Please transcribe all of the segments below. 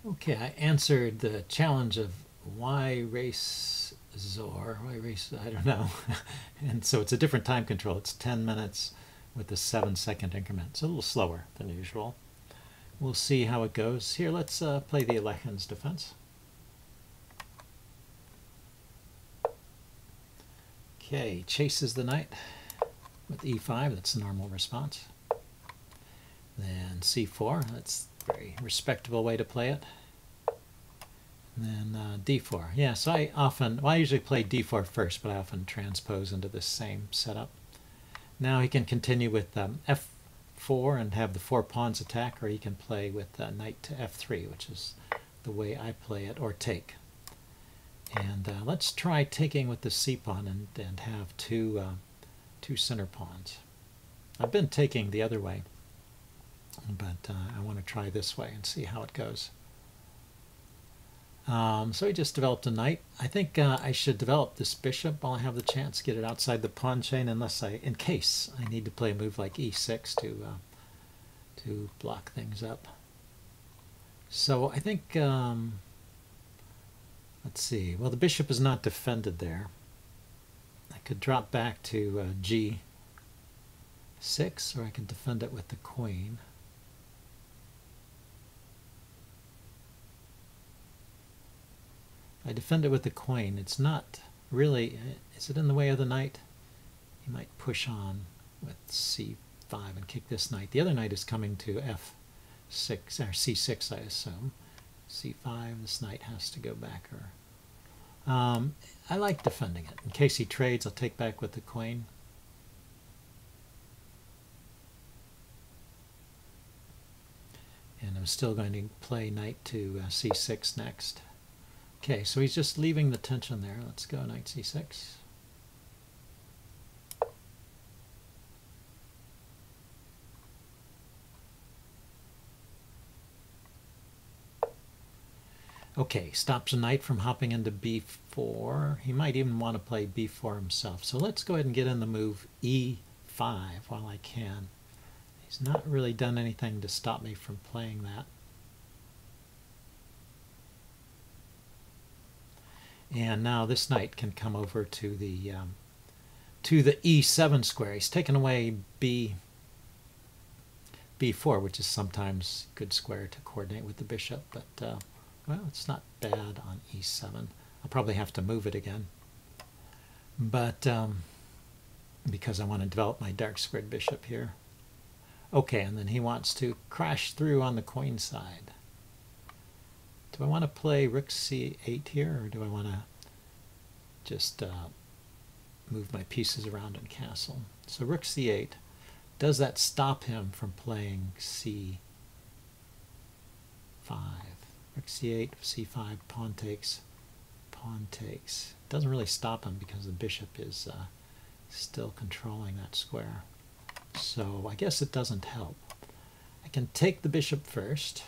Okay, I answered the challenge of why race Zor, why race, I don't know. And so it's a different time control. It's 10 minutes with a 7-second increment. It's a little slower than usual. We'll see how it goes. Here, let's play the Alekhine's defense. Okay, chases the knight with e5. That's the normal response. Then c4. That's a very respectable way to play it. And then d4. Yeah, so I usually play d4 first, but I often transpose into this same setup. Now he can continue with f4 and have the 4 pawns attack, or he can play with knight to f3, which is the way I play it, or take. And let's try taking with the c pawn and have two center pawns. I've been taking the other way, but I want to try this way and see how it goes. So he just developed a knight. I think I should develop this bishop while I have the chance to get it outside the pawn chain, in case I need to play a move like e6 to block things up. So I think, let's see, well, the bishop is not defended there. I could drop back to g6, or I can defend it with the queen. I defend it with the queen. It's not really, is it in the way of the knight? He might push on with c5 and kick this knight. The other knight is coming to f6, or c6, I assume. c5, this knight has to go back. I like defending it. In case he trades, I'll take back with the queen. And I'm still going to play knight to c6 next. Okay, so he's just leaving the tension there. Let's go knight c6. Okay, stops a knight from hopping into b4. He might even want to play b4 himself. So let's go ahead and get in the move e5 while I can. He's not really done anything to stop me from playing that. And now this knight can come over to the e7 square. He's taken away b4, which is sometimes a good square to coordinate with the bishop, but well, it's not bad on e7. I'll probably have to move it again, but because I want to develop my dark squared bishop here. Okay, and then he wants to crash through on the queen side. Do I want to play rook c8 here, or do I want to just move my pieces around and castle? So rook c8, does that stop him from playing c5? Rook c8, c5, pawn takes, pawn takes. Doesn't really stop him because the bishop is still controlling that square. So I guess it doesn't help. I can take the bishop first.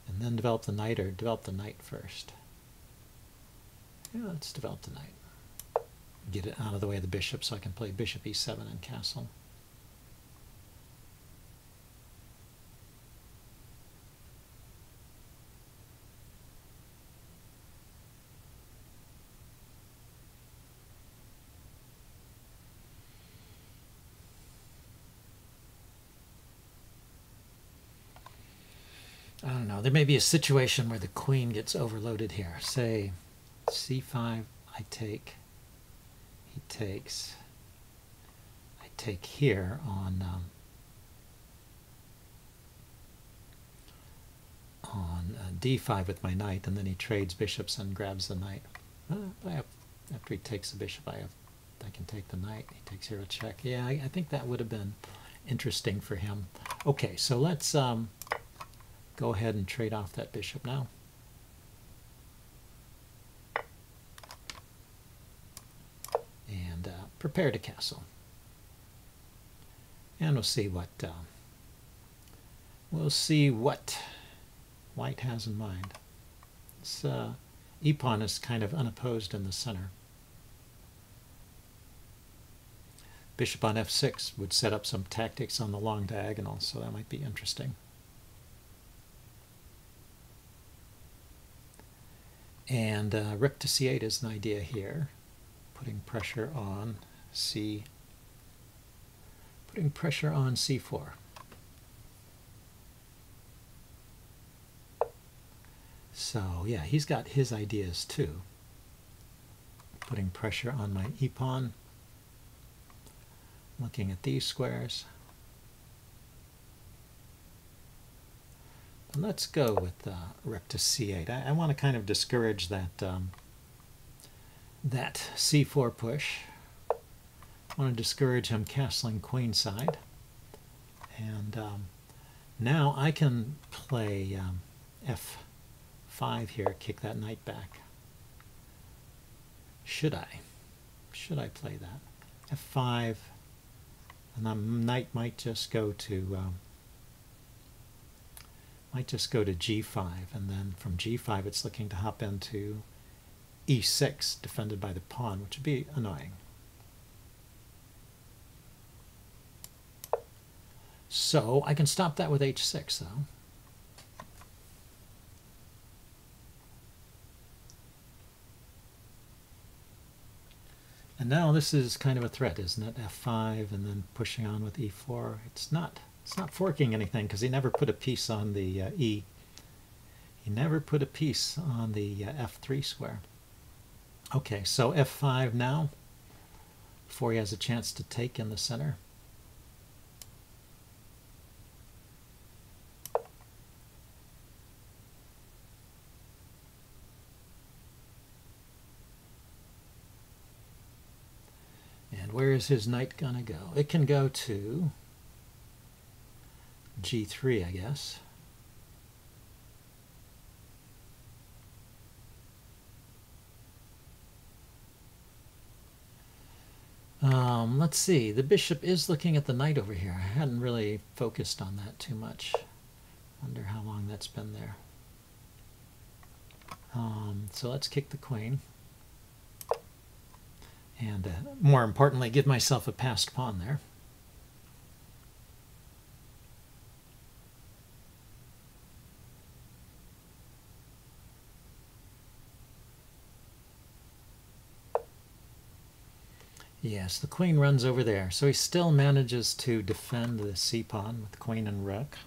And then develop the knight, or develop the knight first. Yeah, let's develop the knight. Get it out of the way of the bishop so I can play bishop e7 and castle. I don't know, there may be a situation where the queen gets overloaded here. Say c5, I take, he takes, I take here on d5 with my knight, and then he trades bishops and grabs the knight. After he takes the bishop, I can take the knight. He takes here a check. Yeah, I think that would have been interesting for him. Okay, so let's go ahead and trade off that bishop now. And prepare to castle. And we'll see what white has in mind. This e-pawn is kind of unopposed in the center. Bishop on f6 would set up some tactics on the long diagonal, so that might be interesting. And rook to c8 is an idea here, putting pressure on c4. So yeah, he's got his ideas too. Putting pressure on my e-pawn, looking at these squares. And let's go with rook to c8. I want to kind of discourage that that c4 push. I want to discourage him castling queenside. And now I can play f5 here, kick that knight back. Should I? Should I play that? f5, and the knight might just go to g5, and then from g5 it's looking to hop into e6, defended by the pawn, which would be annoying. So I can stop that with h6 though. And now this is kind of a threat, isn't it? f5 and then pushing on with e4. It's not forking anything because he never put a piece on the e. He never put a piece on the f3 square. Okay, so f5 now, before he has a chance to take in the center. And where is his knight gonna go? It can go to g3, I guess. Let's see. The bishop is looking at the knight over here. I hadn't really focused on that too much. Wonder how long that's been there. So let's kick the queen. And more importantly, give myself a passed pawn there. Yes, the queen runs over there. So he still manages to defend the c-pawn with queen and rook.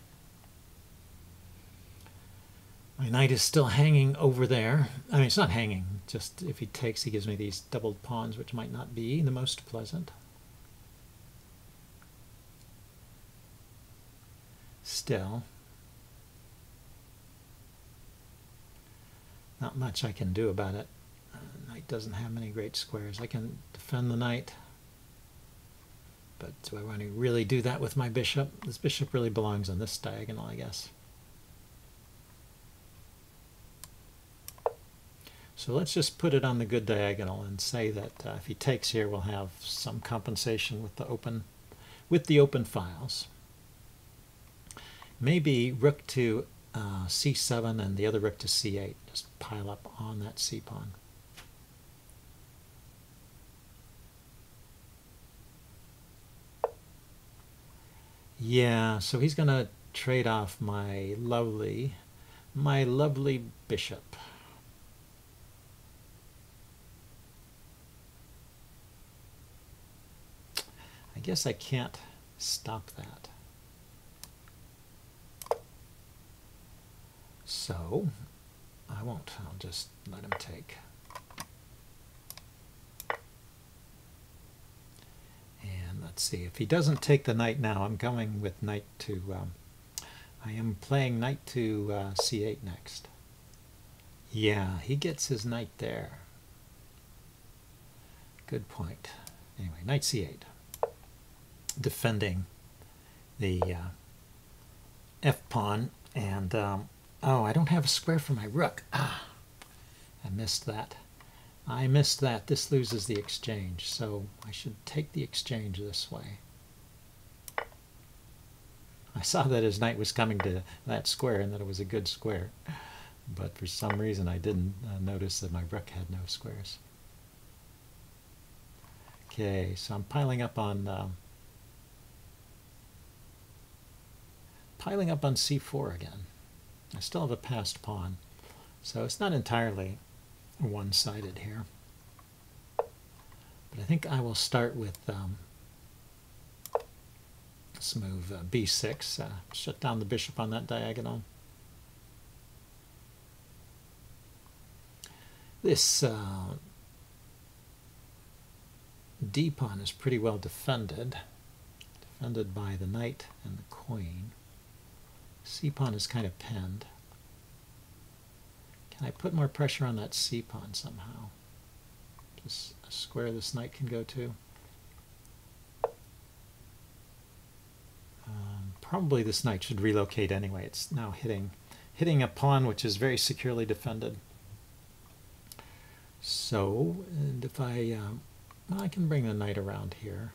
My knight is still hanging over there. I mean, it's not hanging. Just if he takes, he gives me these doubled pawns, which might not be the most pleasant. Still, not much I can do about it. Knight doesn't have many great squares. I can defend the knight, but do I want to really do that with my bishop? This bishop really belongs on this diagonal, I guess. So let's just put it on the good diagonal and say that if he takes here, we'll have some compensation with the open files. Maybe rook to c7 and the other rook to c8. Just pile up on that c-pawn. Yeah, so he's going to trade off my lovely bishop. I guess I can't stop that. So I won't. I'll just let him take. And let's see. If he doesn't take the knight now, I'm going with knight to... I am playing knight to c8 next. Yeah, he gets his knight there. Good point. Anyway, knight c8. Defending the f-pawn, and oh, I don't have a square for my rook. Ah, I missed that. I missed that. This loses the exchange, so I should take the exchange this way. I saw that his knight was coming to that square and that it was a good square, but for some reason I didn't notice that my rook had no squares. Okay, so I'm piling up on c4 again. I still have a passed pawn, so it's not entirely one-sided here. But I think I will start with this move b6, shut down the bishop on that diagonal. This d pawn is pretty well defended by the knight and the queen. C pawn is kind of pinned. Can I put more pressure on that C pawn somehow? Just a square this knight can go to. Probably this knight should relocate anyway. It's now hitting a pawn which is very securely defended. So, and if I can bring the knight around here.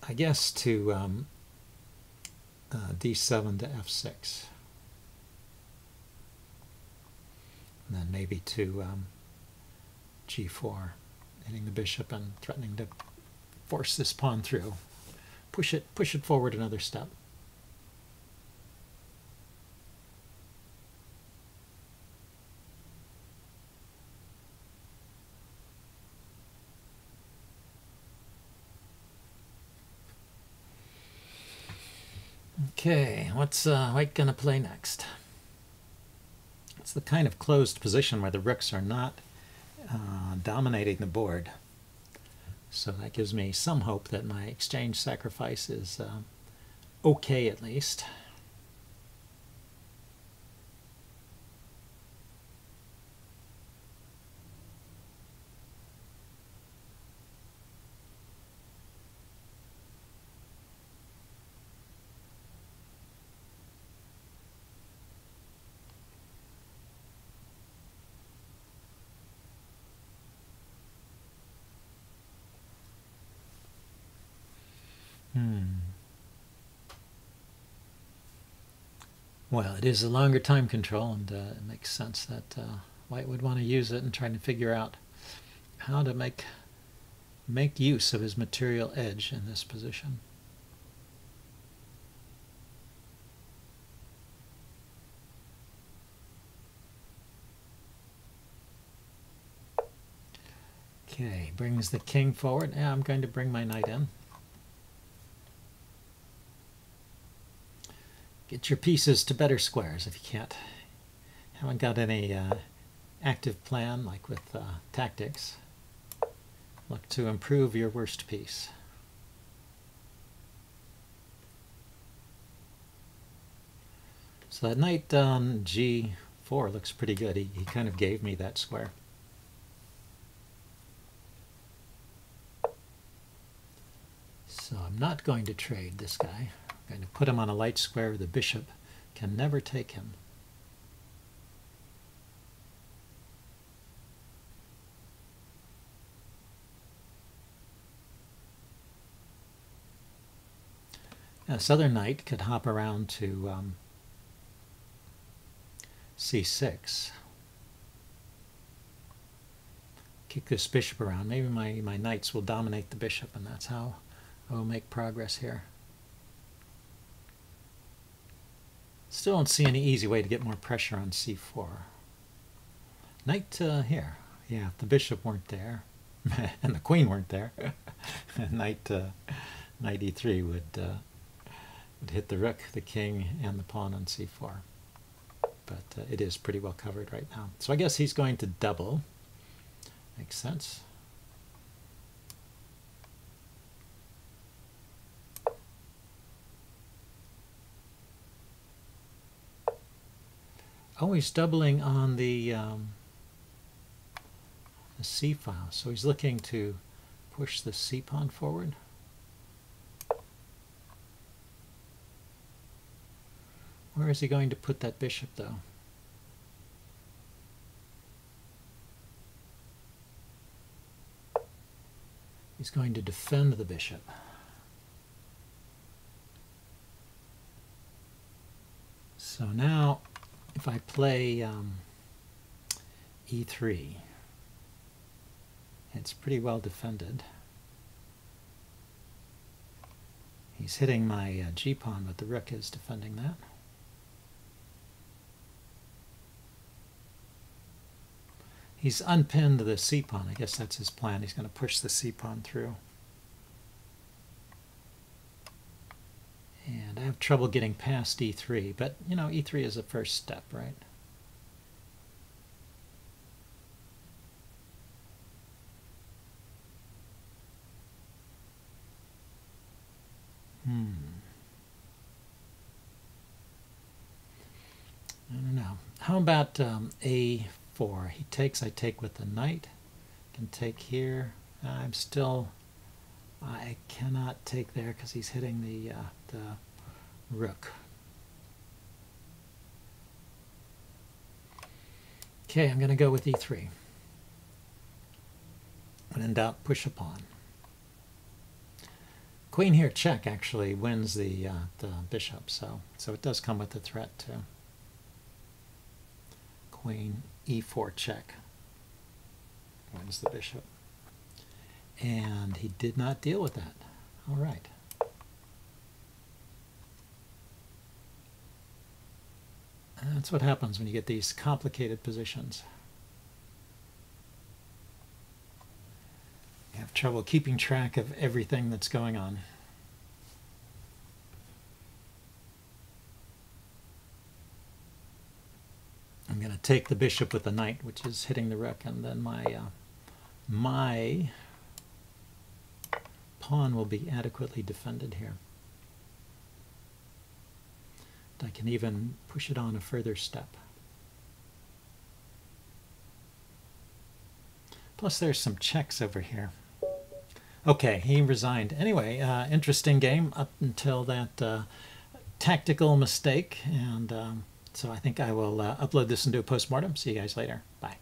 I guess to d7 to f6. And then maybe to g4, hitting the bishop and threatening to force this pawn through. Push it forward another step. Okay, what's White gonna play next? It's the kind of closed position where the rooks are not dominating the board. So that gives me some hope that my exchange sacrifice is okay at least. Well, it is a longer time control, and it makes sense that White would want to use it and trying to figure out how to make use of his material edge in this position. Okay, brings the king forward. Yeah, I'm going to bring my knight in. Get your pieces to better squares if you haven't got any active plan like with tactics. Look to improve your worst piece. So that knight on g4 looks pretty good. He kind of gave me that square. So I'm not going to trade this guy. I'm going to put him on a light square where the bishop can never take him. This other knight could hop around to c6. Kick this bishop around. Maybe my knights will dominate the bishop, and that's how I will make progress here. Still don't see any easy way to get more pressure on c4. Knight here. Yeah, if the bishop weren't there, and the queen weren't there, knight e3 would hit the rook, the king, and the pawn on c4. But it is pretty well covered right now. So I guess he's going to double. Makes sense. Oh, he's doubling on the C file, so he's looking to push the C pawn forward. Where is he going to put that bishop, though? He's going to defend the bishop. So now if I play e3, it's pretty well defended. He's hitting my g-pawn, but the rook is defending that. He's unpinned the c-pawn. I guess that's his plan. He's going to push the c-pawn through. And I have trouble getting past e3, but you know, e3 is a first step, right? I don't know. How about a4? He takes, I take with the knight. Can take here. I cannot take there because he's hitting the rook. Okay, I'm going to go with e3. When in doubt, push a pawn. Queen here check actually wins the bishop, so it does come with a threat too. Queen e4 check wins the bishop. And he did not deal with that. All right. And that's what happens when you get these complicated positions. You have trouble keeping track of everything that's going on. I'm going to take the bishop with the knight, which is hitting the rook, and then my pawn will be adequately defended here. I can even push it on a further step. Plus there's some checks over here. Okay, he resigned. Anyway, interesting game up until that tactical mistake, and so I think I will upload this and do a postmortem. See you guys later. Bye.